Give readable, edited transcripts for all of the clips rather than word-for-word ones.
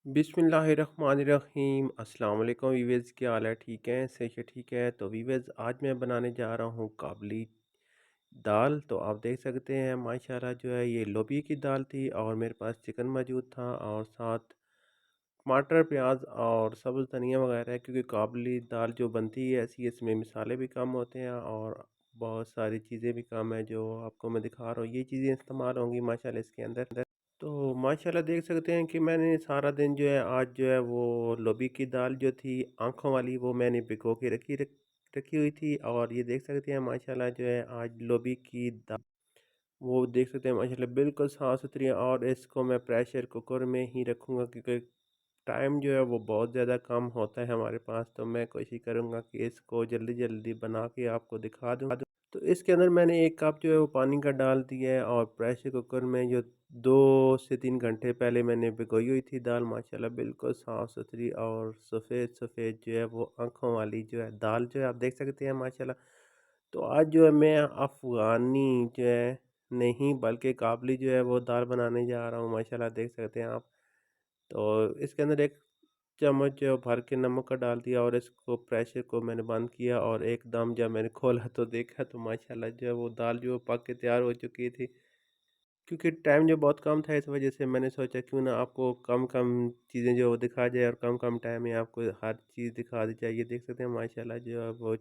बिस्मिल्लाहिर्रहमानिर्रहीम अस्सलाम वालेकुम वीवर्स, क्या हाल है? ठीक है, सही है, ठीक है। तो वीवर्स, आज मैं बनाने जा रहा हूँ काबली दाल। तो आप देख सकते हैं माशाल्लाह जो है ये लोबिया की दाल थी और मेरे पास चिकन मौजूद था और साथ टमाटर, प्याज और सब्ज़ धनिया वगैरह है, क्योंकि काबली दाल जो बनती है ऐसी, इसमें मसाले भी कम होते हैं और बहुत सारी चीज़ें भी कम है जो आपको मैं दिखा रहा हूँ। ये चीज़ें इस्तेमाल होंगी माशाल्लाह इसके अंदर। तो माशाल्लाह देख सकते हैं कि मैंने सारा दिन जो है आज जो है वो लोबी की दाल जो थी आँखों वाली, वो मैंने भिगो के रखी हुई थी। और ये देख सकते हैं माशाल्लाह जो है आज लोबी की दाल, वो देख सकते हैं माशाल्लाह बिल्कुल साफ़ सुथरी है। और इसको मैं प्रेशर कुकर में ही रखूँगा, क्योंकि टाइम जो है वो बहुत ज़्यादा कम होता है हमारे पास। तो मैं कोशिश करूँगा कि इसको जल्दी जल्दी बना के आपको दिखा दूँ। तो इसके अंदर मैंने 1 कप जो है वो पानी का डाल दिया है और प्रेशर कुकर में जो 2 से 3 घंटे पहले मैंने भिगोई हुई थी दाल, माशाल्लाह बिल्कुल साफ़ सुथरी और सफ़ेद सफ़ेद जो है वो आँखों वाली जो है दाल जो है आप देख सकते हैं माशाल्लाह। तो आज जो है मैं अफ़गानी जो है नहीं बल्कि काबली जो है वो दाल बनाने जा रहा हूँ, माशाल्लाह देख सकते हैं आप। तो इसके अंदर 1 चम्मच जो है भर के नमक का डाल दिया और इसको प्रेशर को मैंने बंद किया और एकदम जब मैंने खोला तो देखा तो माशाल्लाह जो है वो दाल जो पक के तैयार हो चुकी थी। क्योंकि टाइम जो बहुत कम था, इस वजह से मैंने सोचा क्यों ना आपको कम कम चीज़ें जो वो दिखा जाए और कम कम टाइम में आपको हर चीज़ दिखा दी जाए। ये देख सकते हैं माशाल्लाह जो है वो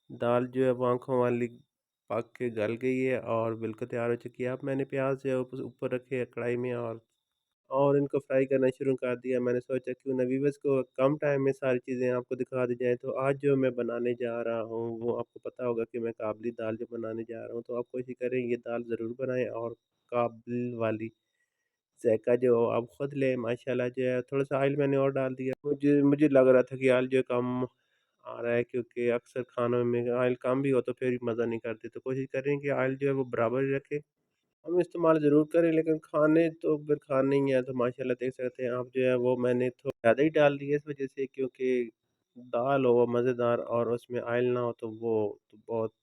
दाल जो है वो आँखों वाली पक के गल गई है और बिल्कुल तैयार हो चुकी है। अब मैंने प्याज जो है ऊपर रखे है कढ़ाई में और इनको फ्राई करना शुरू कर दिया। मैंने सोचा क्यों ना व्यूअर्स को कम टाइम में सारी चीज़ें आपको दिखा दी जाए। तो आज जो मैं बनाने जा रहा हूँ वो आपको पता होगा कि मैं काबली दाल जो बनाने जा रहा हूँ। तो आप कोशिश करें ये दाल ज़रूर बनाएं और काबिल वाली जायका जो आप खुद लें। माशाल्लाह जो है थोड़ा सा ऑयल मैंने और डाल दिया। मुझे मुझे लग रहा था कि ऑयल जो कम आ रहा है, क्योंकि अक्सर खानों में ऑयल कम भी हो तो फिर मज़ा नहीं करते। तो कोशिश करें कि ऑयल जो है वो बराबर ही रखें। हम इस्तेमाल ज़रूर करें, लेकिन खाने तो फिर खाने ही हैं। तो माशाल्लाह देख सकते हैं आप जो है वो मैंने थोड़ा ज़्यादा ही डाल दिया इस वज़ह से, क्योंकि दाल हो मज़ेदार और उसमें ऑयल ना हो तो वो तो बहुत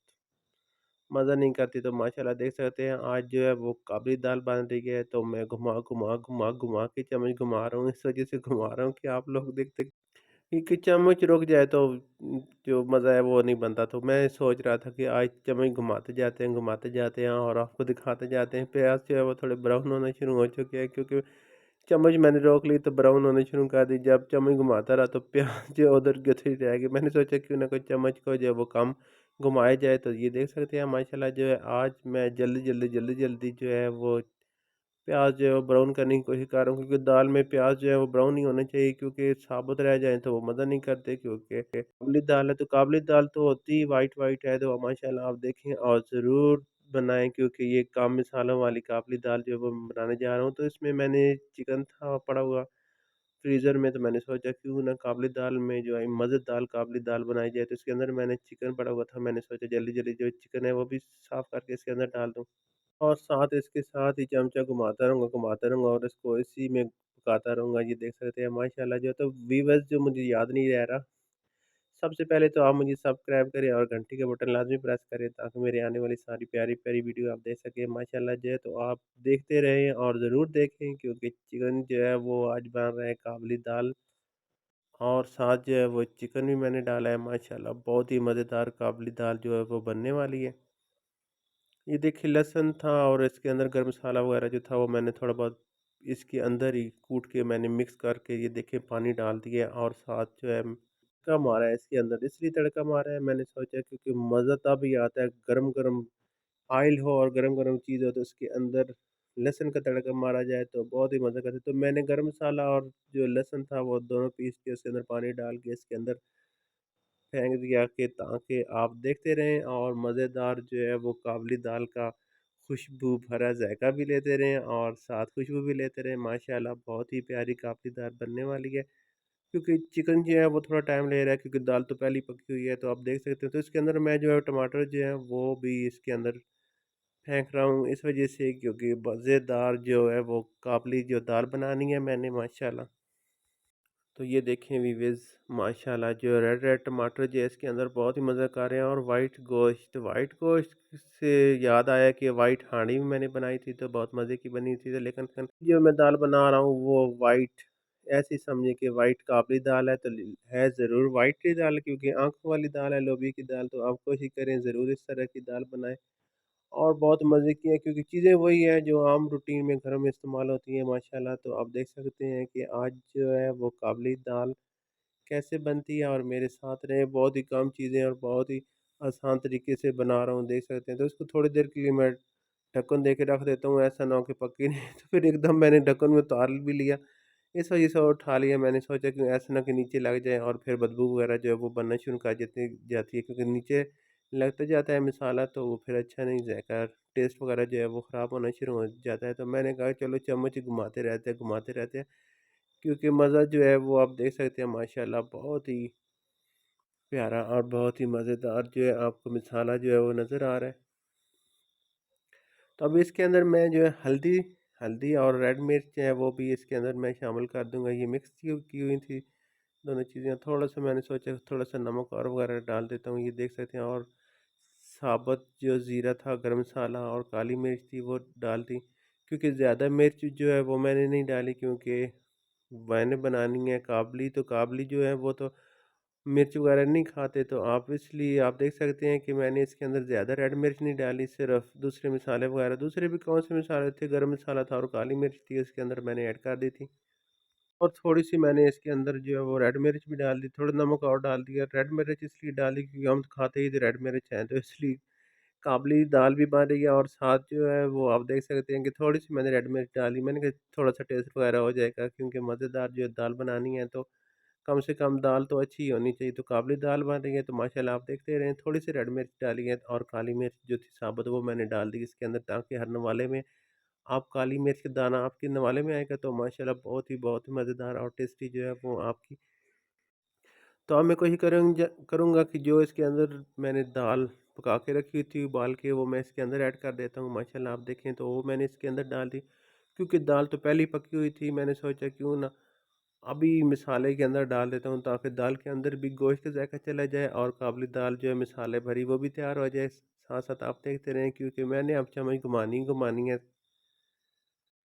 मज़ा नहीं करती। तो माशाल्लाह देख सकते हैं आज जो है वो काबली दाल बन रही है। तो मैं घुमा के चम्मच घुमा रहा हूँ, इस वज़ह से घुमा रहा हूँ कि आप लोग देखते कि चम्मच रुक जाए तो जो मज़ा है वो नहीं बनता। तो मैं सोच रहा था कि आज चम्मच घुमाते जाते हैं और आपको दिखाते जाते हैं। प्याज़ जो है वो थोड़े ब्राउन होने शुरू हो चुके हैं, क्योंकि चम्मच मैंने रोक ली तो ब्राउन होने शुरू कर दी। जब चम्मच घुमाता रहा तो प्याज़ जो है उधर गथी रह गई। मैंने सोचा क्यों ना कोई चम्मच को जो है वो कम घुमाया जाए। तो ये देख सकते हैं माशाल्लाह जो है आज मैं जल्दी जो है वो प्याज जो है वो ब्राउन करने की कोशिश कर रहा हूँ, क्योंकि दाल में प्याज जो है वो ब्राउन नहीं होने चाहिए, क्योंकि साबुत रह जाए तो वो मज़ा नहीं करते। क्योंकि काबुली दाल है तो काबुली दाल तो होती ही वाइट वाइट है। तो माशाल्लाह आप देखें और ज़रूर बनाएं, क्योंकि ये कम मसालों वाली काबुली दाल जो है वो मैं बनाने जा रहा हूँ। तो इसमें मैंने चिकन था पड़ा हुआ फ्रीज़र में, तो मैंने सोचा क्यों ना काबुली दाल में जो है मज़ेदार काबुली दाल बनाई जाए। तो इसके अंदर मैंने चिकन पड़ा हुआ था, मैंने सोचा जल्दी जल्दी जो चिकन है वो भी साफ़ करके इसके अंदर डाल दूँ और साथ इसके साथ ही चमचा घुमाता रहूँगा और इसको इसी में पकाता रहूँगा। ये देख सकते हैं माशाल्लाह जो है। तो व्यूअर्स जो मुझे याद नहीं रह रहा, सबसे पहले तो आप मुझे सब्सक्राइब करें और घंटी का बटन लाज़मी प्रेस करें, ताकि मेरी आने वाली सारी प्यारी-प्यारी वीडियो आप देख सकें। माशाल्लाह जो है तो आप देखते रहें और ज़रूर देखें, क्योंकि चिकन जो है वो आज बन रहा है काबुली दाल और साथ जो है वो चिकन भी मैंने डाला है। माशाल्लाह बहुत ही मज़ेदार काबुली दाल जो है वो बनने वाली है। ये देखिए लहसुन था और इसके अंदर गरम मसाला वगैरह जो था वो मैंने थोड़ा बहुत इसके अंदर ही कूट के मैंने मिक्स करके ये देखिए पानी डाल दिया और साथ जो है तड़का मारा है इसके अंदर। इसलिए तड़का मारा है, मैंने सोचा क्योंकि मज़ा तब ही आता है गरम गरम ऑयल हो और गरम गरम चीज़ हो तो उसके अंदर लहसुन का तड़का मारा जाए तो बहुत ही मज़ा करता है। तो मैंने गरम मसाला और जो लहसुन था वो दोनों पीस के उसके अंदर पानी डाल के इसके अंदर फेंक दिया, कि ताकि आप देखते रहें और मज़ेदार जो है वो काबुली दाल का खुशबू भरा जायका भी लेते रहें और साथ खुशबू भी लेते रहें। माशाल्लाह बहुत ही प्यारी काबुली दाल बनने वाली है, क्योंकि चिकन जो है वो थोड़ा टाइम ले रहा है, क्योंकि दाल तो पहले ही पकी हुई है। तो आप देख सकते हो तो इसके अंदर मैं जो है टमाटर जो है वो भी इसके अंदर फेंक रहा हूँ, इस वजह से क्योंकि मज़ेदार जो है वो काबुली जो दाल बनानी है मैंने माशाल्लाह। तो ये देखें व्यूअर्स माशाल्लाह जो रेड रेड टमाटर जो है इसके अंदर बहुत ही मज़ा कर रहे हैं। और वाइट गोश्त से याद आया कि वाइट हांडी भी मैंने बनाई थी तो बहुत मज़े की बनी थी। तो लेकिन जो मैं दाल बना रहा हूँ वो वाइट ऐसी समझिए कि वाइट काबली दाल है तो है ज़रूर वाइट की दाल, क्योंकि आँखों वाली दाल है लोबिया की दाल, तो आप कोशिश करें ज़रूर इस तरह की दाल बनाएँ। और बहुत मज़े की है, क्योंकि चीज़ें वही हैं जो आम रूटीन में घर में इस्तेमाल होती हैं माशाल्लाह। तो आप देख सकते हैं कि आज जो है वो काबली दाल कैसे बनती है और मेरे साथ रहे, बहुत ही कम चीज़ें और बहुत ही आसान तरीके से बना रहा हूँ, देख सकते हैं। तो इसको थोड़ी देर के लिए मैं ढक्कन दे के रख देता हूँ, ऐसा ना हो कि पकी नहीं तो फिर एकदम मैंने ढक्कन में उतार भी लिया, इस वजह से और उठा लिया। मैंने सोचा कि ऐसा ना कि नीचे लग जाए और फिर बदबू वगैरह जो है वो बनना शुरू कर जाती है, क्योंकि नीचे लग तो जाता है मसाला, तो वो फिर अच्छा नहीं जाएगा, टेस्ट वगैरह जो है वो ख़राब होना शुरू हो जाता है। तो मैंने कहा चलो चम्मच घुमाते रहते हैं, क्योंकि मज़ा जो है वो आप देख सकते हैं माशाल्लाह बहुत ही प्यारा और बहुत ही मज़ेदार जो है आपको मसाला जो है वो नज़र आ रहा है। तो अब इसके अंदर मैं जो है हल्दी हल्दी और रेड मिर्च जो है वो भी इसके अंदर मैं शामिल कर दूंगा। ये मिक्स की हुई थी दोनों चीज़ें। थोड़ा सा मैंने सोचा थोड़ा सा नमक और वगैरह डाल देता हूँ, ये देख सकते हैं। और साबुत जो ज़ीरा था, गरम मसाला और काली मिर्च थी वो डाल दी, क्योंकि ज़्यादा मिर्च जो है वो मैंने नहीं डाली, क्योंकि मैंने बनानी है काबली, तो काबली जो है वो तो मिर्च वगैरह नहीं खाते, तो आप इसलिए आप देख सकते हैं कि मैंने इसके अंदर ज़्यादा रेड मिर्च नहीं डाली, सिर्फ दूसरे मसाले वगैरह, दूसरे भी कौन से मसाले थे, गरम मसाला था और काली मिर्च थी, इसके अंदर मैंने ऐड कर दी थी। और थोड़ी सी मैंने इसके अंदर जो है वो रेड मिर्च भी डाल दी, थोड़ा नमक और डाल दिया। रेड मिर्च इसलिए डाली क्योंकि हम तो खाते ही थे रेड मिर्च हैं, तो इसलिए काबली दाल भी बन रही है और साथ जो है वो आप देख सकते हैं कि थोड़ी सी मैंने रेड मिर्च डाली, मैंने कहा थोड़ा सा टेस्ट वगैरह हो जाएगा, क्योंकि मज़ेदार जो है दाल बनानी है तो कम से कम दाल तो अच्छी ही होनी चाहिए। तो काबली दाल बन रही है तो माशाल्लाह आप देखते रहें। थोड़ी सी रेड मिर्च डाली है और काली मिर्च जो थी साबुत वो मैंने डाल दी इसके अंदर, ताकि हर नवाले में आप काली मिर्च का दाना आपके नवाले में आएगा तो माशाल्लाह बहुत ही मज़ेदार और टेस्टी जो है वो आपकी। तो अब मैं कोशिश करूँगा कि जो इसके अंदर मैंने दाल पका के रखी हुई थी उबाल के, वो मैं इसके अंदर ऐड कर देता हूँ। माशाल्लाह आप देखें तो वो मैंने इसके अंदर डाल दी, क्योंकि दाल तो पहले ही पकी हुई थी। मैंने सोचा क्यों ना अभी मसाले के अंदर डाल देता हूँ, ताकि दाल के अंदर भी गोश्त का जायका चला जाए और काबुली दाल जो है मसाले भरी वो भी तैयार हो जाए। साथ साथ आप देखते रहें, क्योंकि मैंने अब चम्मच घुमानी है,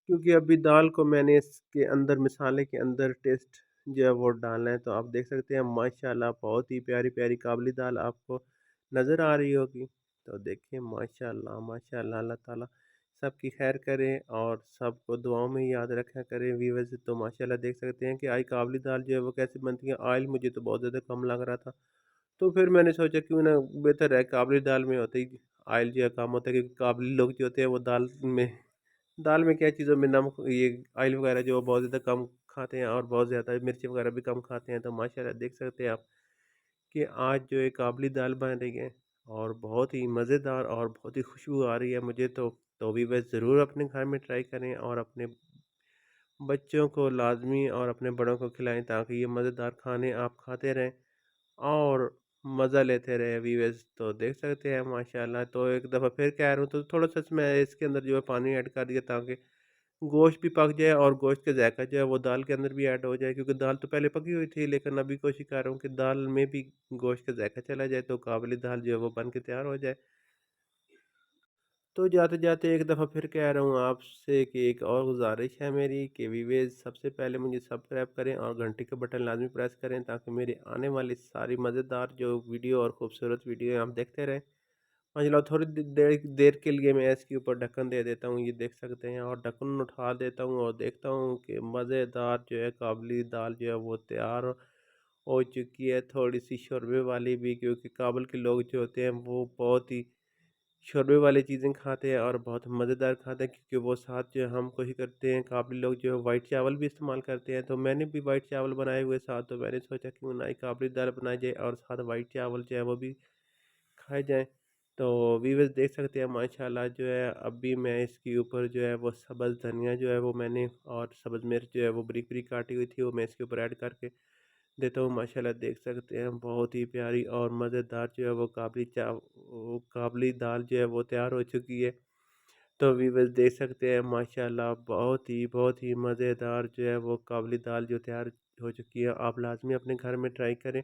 क्योंकि अभी दाल को मैंने इसके अंदर मसाले के अंदर टेस्ट जो है वो डालना है। तो आप देख सकते हैं माशाल्लाह बहुत ही प्यारी प्यारी काबुली दाल आपको नज़र आ रही होगी। तो देखिए माशाल्लाह माशाल्लाह, अल्लाह ताला सबकी खैर करे और सबको दुआओं में याद रखा करें व्यूअर्स। तो माशाल्लाह देख सकते हैं कि आई काबुली दाल जो है वो कैसे बनती है। ऑयल मुझे तो बहुत ज़्यादा कम लग रहा था, तो फिर मैंने सोचा क्यों ना बेहतर है काबुली दाल में होता ही ऑयल जो है कम होता है, क्योंकि काबुली लोग जो होते हैं वो दाल में क्या चीज़ों में नमक ये ऑयल वगैरह जो बहुत ज़्यादा कम खाते हैं और बहुत ज़्यादा मिर्ची वगैरह भी कम खाते हैं। तो माशाल्लाह देख सकते हैं आप कि आज जो एक काबुली दाल बन रही है और बहुत ही मज़ेदार और बहुत ही खुशबू आ रही है मुझे। तो भी बस ज़रूर अपने घर में ट्राई करें और अपने बच्चों को लाजमी और अपने बड़ों को खिलाएं, ताकि ये मज़ेदार खाने आप खाते रहें और मज़ा लेते रहे व्यूअर्स। तो देख सकते हैं माशाल्लाह। तो एक दफ़ा फिर कह रहा हूँ, तो थोड़ा सा मैं इसके अंदर जो है पानी ऐड कर दिया, ताकि गोश्त भी पक जाए और गोश्त का जायका जो है वो दाल के अंदर भी ऐड हो जाए, क्योंकि दाल तो पहले पकी हुई थी, लेकिन अभी कोशिश कर रहा हूँ कि दाल में भी गोश्त का जायका चला जाए, तो काबुली दाल जो है वो बन के तैयार हो जाए। तो जाते जाते एक दफ़ा फिर कह रहा हूँ आपसे कि एक और गुजारिश है मेरी कि व्यूअर्स सबसे पहले मुझे सब्सक्राइब करें और घंटी का बटन लाजमी प्रेस करें, ताकि मेरी आने वाली सारी मज़ेदार जो वीडियो और खूबसूरत वीडियो आप देखते रहें। हाँ जी, लो थोड़ी देर देर के लिए मैं इसके ऊपर ढक्कन दे देता हूँ, ये देख सकते हैं। और ढक्कन उठा देता हूँ और देखता हूँ कि मज़ेदार जो है काबुली दाल जो है वो तैयार हो चुकी है, थोड़ी सी शोरबे वाली भी, क्योंकि काबुल के लोग जो होते हैं वो बहुत ही शोरबे वाली चीज़ें खाते हैं और बहुत मज़ेदार खाते हैं, क्योंकि वो साथ जो है हम कोशिश करते हैं काबुली लोग जो है वाइट चावल भी इस्तेमाल करते हैं। तो मैंने भी वाइट चावल बनाए हुए साथ, तो मैंने सोचा क्यों ना एक काबुली दाल बनाई जाए और साथ वाइट चावल जो है वो भी खाए जाएँ। तो व्यूअर्स देख सकते हैं माशाल्लाह जो है अभी मैं इसके ऊपर जो है वो सब्ज़ धनिया जो है वो मैंने और सब्ज़ मिर्च जो है वो बारीक बारीक काटी हुई थी, वो मैं इसके ऊपर ऐड करके देता हूँ। माशाल्लाह देख सकते हैं बहुत ही प्यारी और मज़ेदार जो है वो काबुली दाल जो है वो तैयार हो चुकी है। तो व्यूअर्स देख सकते हैं माशाल्लाह बहुत ही मज़ेदार जो है वो काबुली दाल जो तैयार हो चुकी है। आप लाज़मी अपने घर में ट्राई करें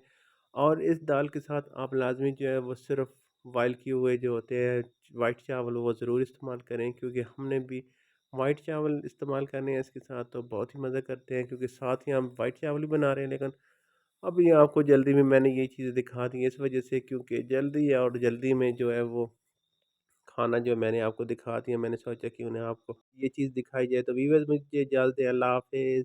और इस दाल के साथ आप लाज़मी जो है वो सिर्फ बॉयल किए हुए जो होते हैं वाइट चावल वो ज़रूर इस्तेमाल करें, क्योंकि हमने भी वाइट चावल इस्तेमाल करने हैं इसके साथ तो बहुत ही मज़ा करते हैं, क्योंकि साथ ही हम वाइट चावल भी बना रहे हैं, लेकिन अभी आपको जल्दी में मैंने ये चीज़ें दिखा दी हैं इस वजह से, क्योंकि जल्दी है और जल्दी में जो है वो खाना जो मैंने आपको दिखा दिया, मैंने सोचा कि उन्हें आपको ये चीज़ दिखाई जाए। तो व्यूअर्स मुझे इजाज़त दें, अल्लाह हाफ़िज़।